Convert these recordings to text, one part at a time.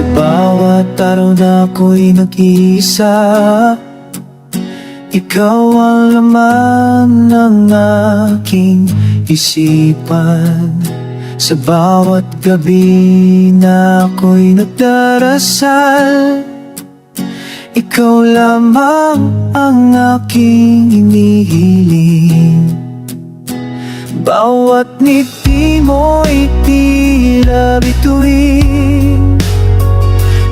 Sa bawat araw na ako'y nag-iisa, ikaw ang laman ng aking isipan. Sa bawat gabi na ako'y nagdarasal, ikaw lamang ang aking inihiling. Bawat ngiti mo'y tila bituin,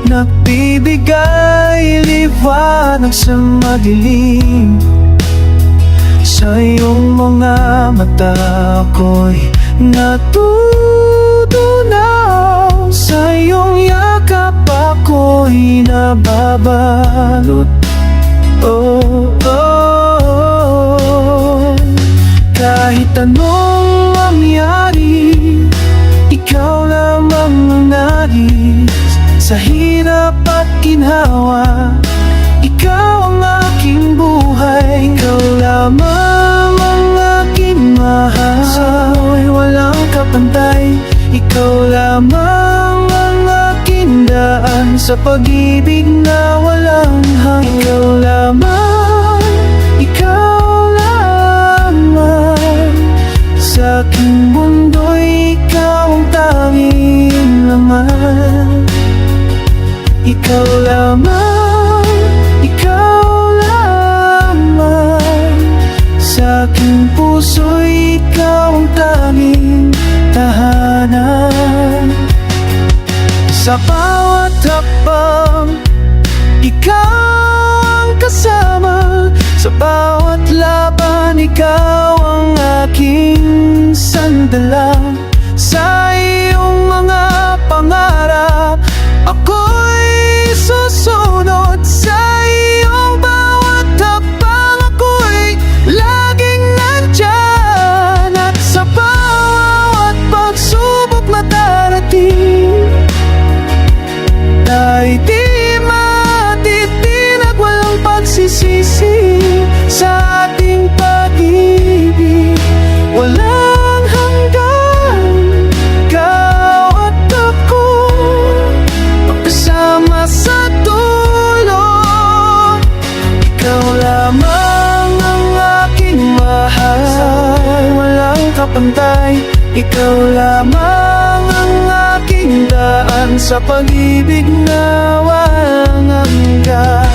nagbibigay liwanag sa madilim. Sa iyong mga mata ako'y natutunaw, sa iyong yakap ako'y nababalot. Oh, oh, oh. Kahit anong mangyari, ikaw lamang ang nais. Sa hirap at ginhawa, ikaw ang aking buhay. Ikaw lamang ang aking mahal. Sa ako'y walang kapantay, ikaw lamang ang aking daan. Sa pag-ibig na walang hanggan, ikaw lamang, ikaw lamang. Sa aking mundo'y ikaw ang tanging laman. Ikaw lamang, ikaw lamang. Sa aking puso'y ikaw ang tanging tahanan. Sa bawat hakbang, ikaw ang kasama. Sa bawat laban, ikaw ang aking sandala. Sa iyong mga pangarap, ako'y susunod. Sa iyong bawat hakbang, ako'y laging nandyan. At sa bawat pagsubok na darating, tayo'y di matitinag, walang pagsisisi. Sa ating pag-ibig, walang hanggan. Ikaw at ako, magkasama sa dulo. Ikaw lamang ang aking mahal. Sa ako'y walang kapantay, ikaw lamang ang aking daan. Sa pag-ibig na walang hanggan.